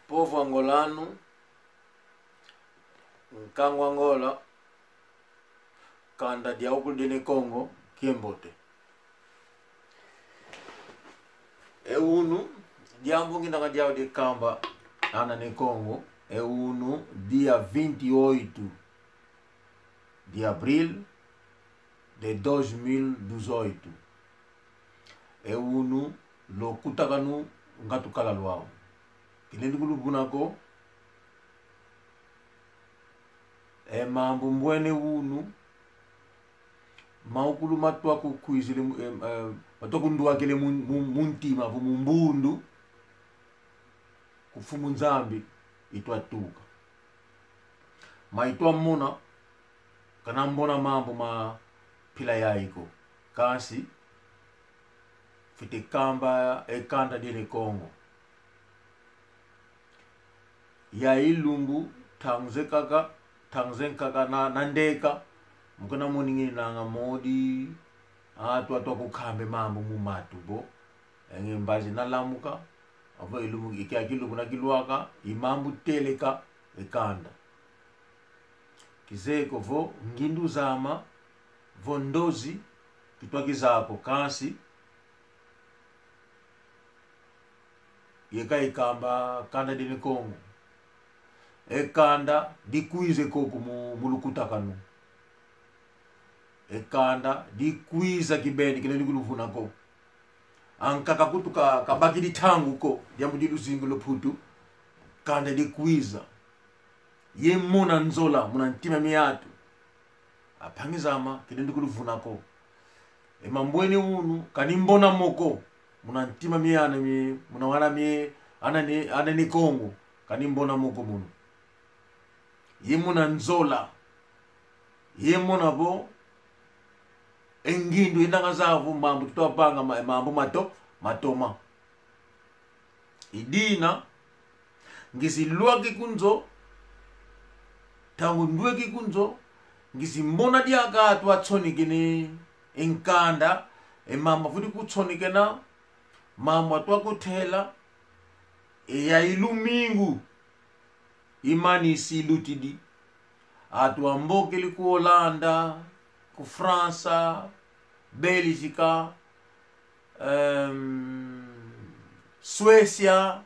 Povo angolano, nkango Angola, kanda dia okudene Congo, kiembote. E unu, diambo nginanga diao de kamba, ana ne Congo, e unu, dia 28 de abril de 2018. E unu, lo kutakanu ngatu kala luao. Kinendi bunako e mambu mbwene unu maukulu matwa kukwizile matwa nduwa kele muntima vu mumbundu kufumu nzambi itwa tuka maitwa mona kana mbona mambo ma pila yaiko kasi fite kamba e kanda dine Congo ya ilumbu tangzenkaka na ndeka mukona moningi nanga modi atwa kukambe mambo mumatu bo mbazi nalamuka avo ilumbu ikia kilumbu na kilwaka imambu teleka ekanda kizeko vo ngindu zama vo ndozi kitwa kizako kasi yeka ikamba kanda dini Congo ekanda dikwize koko mulukutakanu ekanda dikwiza kibendi kile likuluvuna ko ankaka kutuka kabaki ditangu ko diambu diluzingo loputu kanda dikwiza ye mona nzola muna ntima miyatu apangizama kile likuluvuna ko emambweni unu kanimbona moko muna ntima miyana muna wana anani Congo kanimbona moko munu yemuna nzola yemuna bo engindu indanga zavu mambo tutapanga mambo matoma idina ngisilwa kikunzo tangu ndwe kikunzo ngisimbona diaka twatsonikene enkanda emamba futhi kutsonikena mama twakuthela ya ilumingu imani silutidi atuamboke liku Holanda ku Fransa Belgica Suecia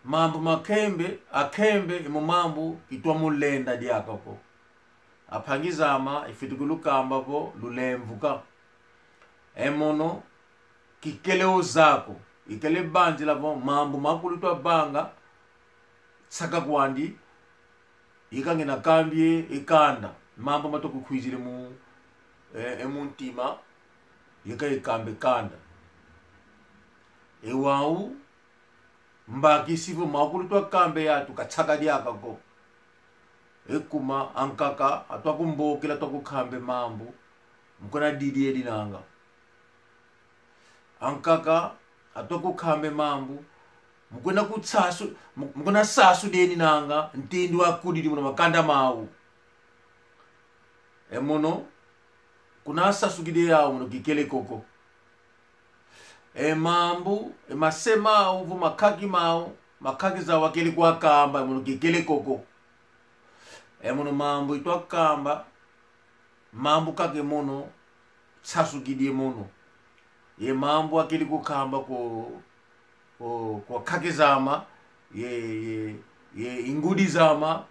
mambo makembe akembe imo mambo itwa mulenda diakako apangizama ifitukulukamba po lulemvuka emono kikeleo zako ikele banji lavo mambo makulu twa banga saka kwandi ikangena kambye ikanda mambo matoku kwizile mu emuntima yeka ikambe kanda ewau mbaki sivu makulu twa kambe yatu kachaka diaka ko ekuma ankaka atwa kumbokela twa kukambe mambo mkona didi edinanga ankaka atwa kukambe mambo mukona kutsasu mukona sasu deni nanga ntindi wakudidi muna makanda mawu emono kuna sasu gide yawo muno kikele koko mambu masema uvu makaki mawu makaki za wakeli kwa kamba muno kikele koko emono mambu itwa kamba mambu kake mono sasu gide mono ye mambu akeli kukamba kwa kake zama ye ingudi zama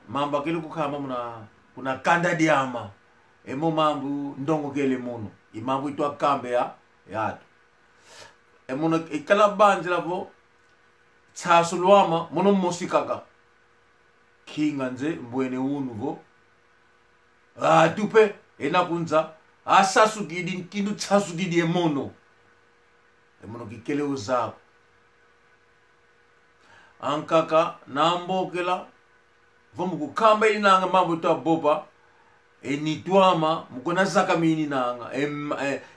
mambo akeli kukamba muna kuna kanda diama emo mambu ndongo kele mono imambu itwa kambe yatu emono ikala banji lavo tsasulwama mono mosikaka kinga nze mbwene unu vo tupe enakunza asasugidi nkindu tsasugidi emono kikele uzako ankaka nambokela vomu kukamba inanga mambo twa boba enitwama mukona zaka mini nanga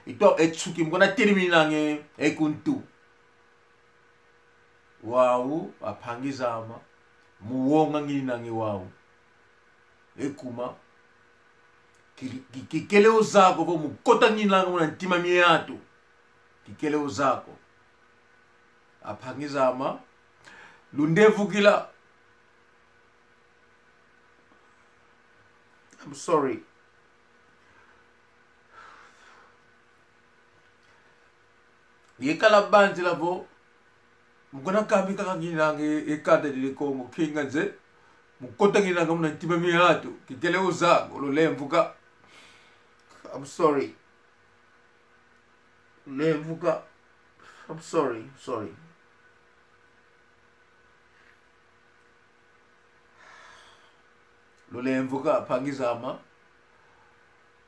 itwa etsuki mukona termini nanga ekuntu wawu apangizama muwonga ngini nanga wawu ekuma kikele uzako vomu kota ngini nanga muna ntima miyatu kikele uzako apangizama lundevu kila. I'm sorry. Yekala banzi lavo mukona kambi kakanginange ekada dile Kongo kinga nze mukota nginanga muna ntima mihatu kikele uzago lulemvuka. I'm sorry. Lemvuka. I'm sorry. Lulemvuka pangizama.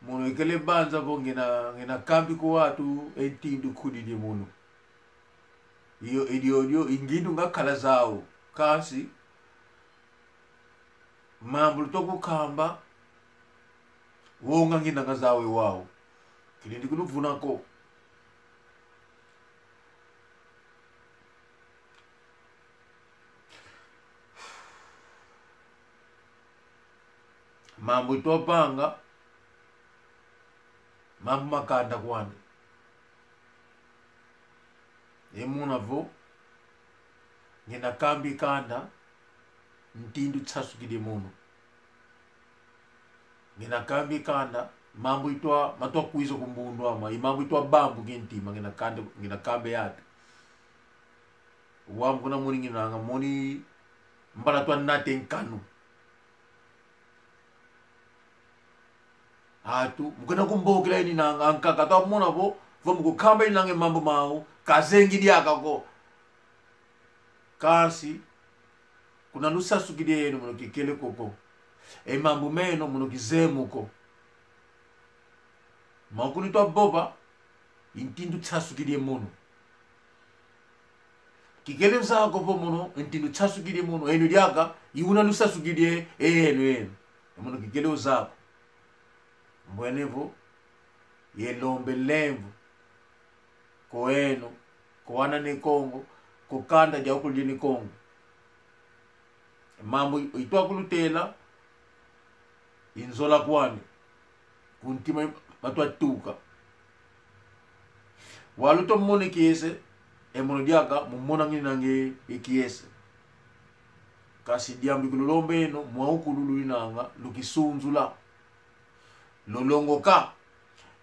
Muno ikele banza bo ngina kambi ko watu entindu kudidi muno. Iyo idio ingindu ngakala zao kasi mambo toko kamba wonga ngina ngazawe wao kilindi kuluvuna ko mambo itopanga mambo makanda kwani emuna vo ngina kambi kanda ntindu tsasukide muno ngina kambi kanda mambo itwa matwa kuizo kumbundu ama imambo itwa bambu gentima ngina kambe yate wam kuna muni ngina nga muni mbala twa nate nkanu hatu mukena kumbokela ini nanga ankaka twa muna vo muku kamba inange mambo mau kazengi diaka ko kasi kuna nusa sukide yenu muno kikele koko mambo meno muno kizemuko makuni twa boba intindu tsasukide muno kikele zako vo muno intindu tsasukide muno enu diaka iuna nusa sukide enu muno kikele uzako mbwenevo yelombe lemvu koeno koana ni Kongo kokanda ja okulje ni Kongo mambo itwa kulutela inzola kwani kuntima matwa tuka waluto mmone kiese emono diaka mumona nginange ikiese kasi diambi kululombe eno mwaukulu inanga lukisunzula lolongoka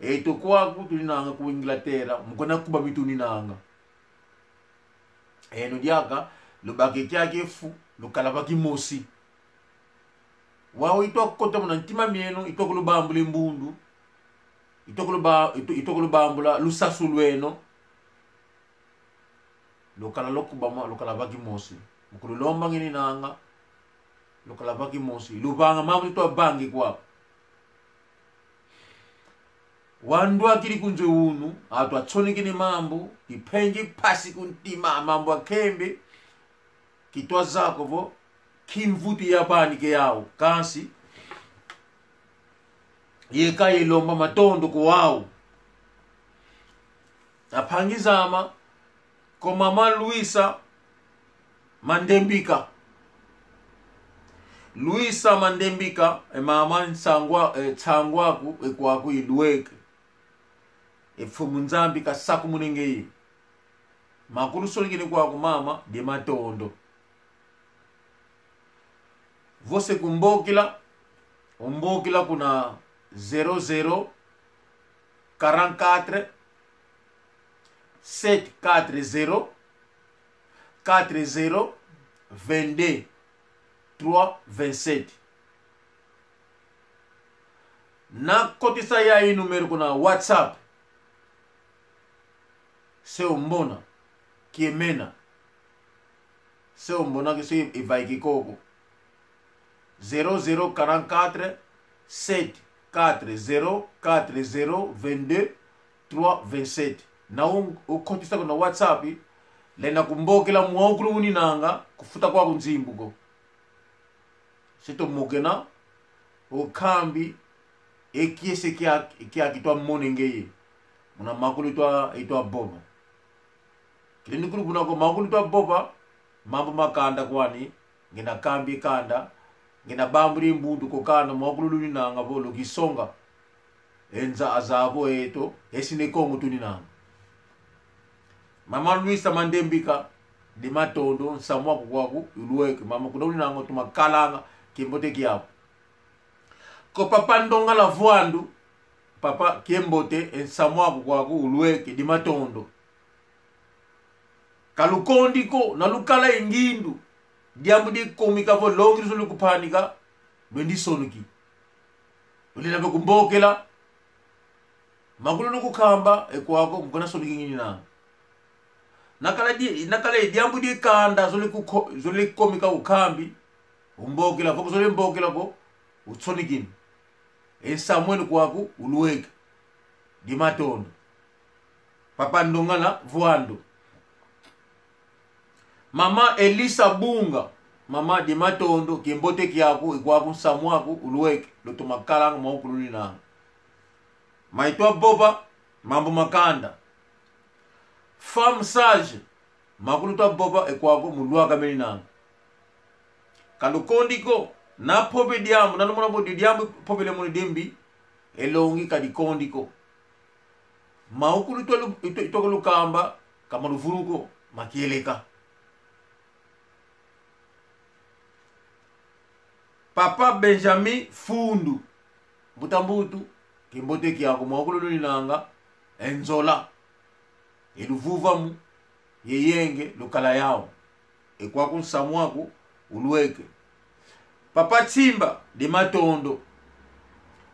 eto kwaku tulinanga ku Inglaterra mukona kuba mituni nanga eno diaka lubake kyake fu lukalaba kimosi wao itwa kota muna ntima mieno itwa kulubambula mbundu itwa kulubambula lusasu lweno lokala lokubama lukalaba kimosi mukululomba ngini nanga lukalaba kimosi lubanga mamu itwa bangi kwa wandu akili kunje unu atu atsonikini mambo ipengi pasi kuntima mambo akembe kitwa zako vo kimvuti yapani ke yao kasi yeka yelomba matondo ko wao apangizama ko mama Luisa Mandembika mama tsangwaku ekwaku iluweke efumu nzambi kasaku munengeye makulu solikini kwaku mama de matondo vose kumbokila kuna 00 44 740 40 22 327 na kotisa ya hii numero kuna WhatsApp seo mbona kiemena seo mbona kisi ivaiki koko 0044 740 40 22 327 na ukotisa kuna WhatsApp lena kumbokela muwaukulu uninanga kufuta kwa kunzimbuko sito mokena ukambi ekiese kia kitwa monengeye muna makulu itwa boba kilini kulu kunako makulu itwa boba mambo makanda kwani ngina kambi kanda ngina bamburi mbundu kokanda makulu luninanga bolo kisonga enza azabo eto esine Kongo tuninanga mama Luisa Mandembika di matondo nsamwa kwaku uluweke mama kuna uli nango tumakalanga kiembote kiapo ko papa ndonga la vuandu papa kiembote nsamwa kwaku uluweke di matondo kalukondiko na lukala ingindu diambu di komika vo longi zulu kupanika bendi sonuki ulina bekumbokela makulu nukukamba ekwako mkona sonuki ngini na nakala diambu di kanda zuli komika ukambi umbokela voko zuli mbokela ko utsoniki ensamweni kwaku uluweke di matondo papa ndongala vuandu mama Elisa Bunga mama di matondo kiembote kiaku ikwaku samwaku uluweke loto makalanga maukuluni na maitwa boba mambo makanda fam sage makuluta boba ikwaku muluaka meni na kalukondiko na pobe diamu na numona bodi diamu pobe le muni dembi elongi kadikondiko maukuluto itoko lukamba kamalufuruko makieleka papa Benjamin Fundu Butambutu kimbote kiako mwakulu nanga enzola eluvuvamu yeyenge lukala yao ekwaku nsamwaku uluweke papa Timba di matondo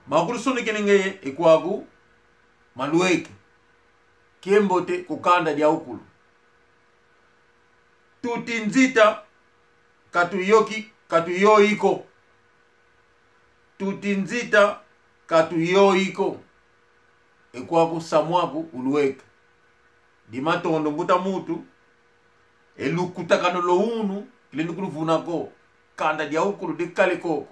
mwakulu sonike nengeye ekwaku maluweke kiembote kukanda dia ukulu tuti nzita katuyoiko tutinzita katuyoiko ekwaku samwaku uluweke di matondo mbuta mutu elukutakano lo unu kilendukulu kanda dia ukulu de kale koko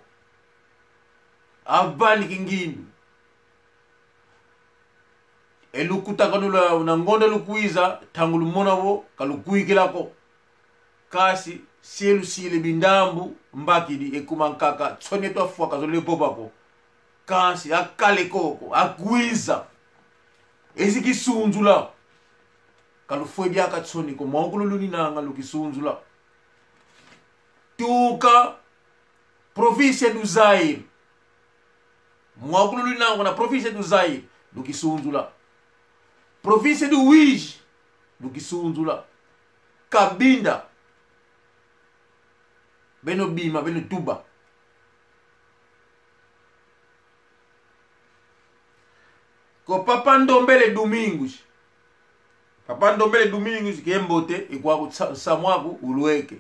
abani kingindu elukutakano la unangonda lukuiza tangulu monavo kalukuikilako kasi sielu sile bindambu mbakidi ekumankaka tsone to afwa kazole bobako kasi akale koko akwiza ezikisunzula kalufwedi akatsoni ko mongululuni nanga lukisunzula tuka province du Zaire mongululuni nanga na province du Zaire lukisunzula province du Wij lukisunzula Kabinda beno bima beno tuba ko papa Ndombele Domingos kiembote ikwaku samwaku uluweke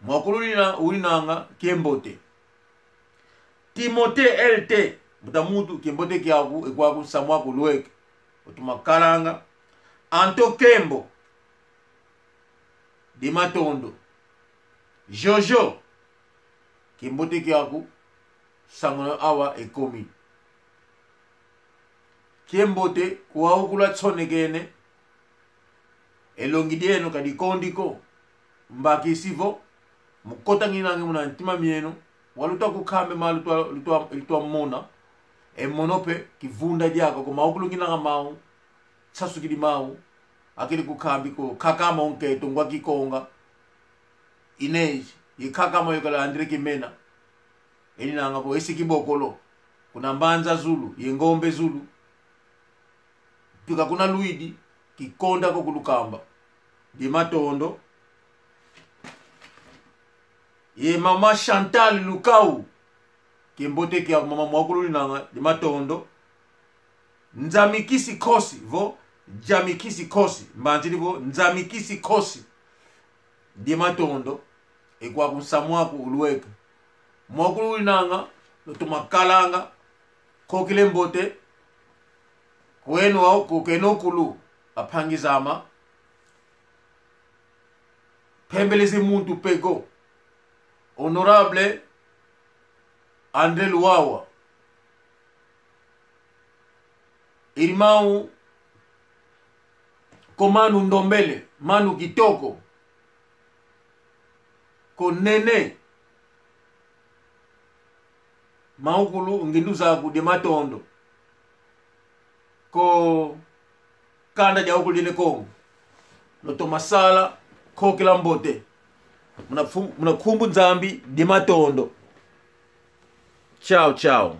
mwakululina ulinanga kiembote Timote LT butamutu kiembote kiaku ikwaku samwaku uluweke utumakalanga Anto Kembo di matondo Jojo kimbote kiaku sangono awa ekomi kiembote kuwaukula tsonekene elongidieno kadikondiko mbaki sivo mukota nginange muna ntima mieno waluta kukambe malu lutwa mona monope kivunda diako ko maukulu nginanga mau sasukidi mau akili kukambi ko kakama onke tongwa kikonga inej yikakama yokala Andre Kimena elinanga po esikibokolo kuna Mbanza Zulu yengombe Zulu pika kuna Luidi kikonda ko kulukamba di matondo ye mama Chantal Lukau kimbote kia mama mwakulu nanga di matondo Nzamikisi Kosi vo Jamikisi Kosi mbanjiri vo Nzamikisi Kosi di matondo ekwaku samwaku uluweke mwakulu nanga lotumakalanga kokile mbote kwenu au kokenokulu apangizama pembelezi muntu pego honorable Andre Luwawa irimau komanu Ndombele manu kitoko ko nene maukulu nginduza ku de matondo ko kanda ja ukulu dine kongo loto masala khokela mbote muna khumbu nzambi di matondo. Ciao ciao.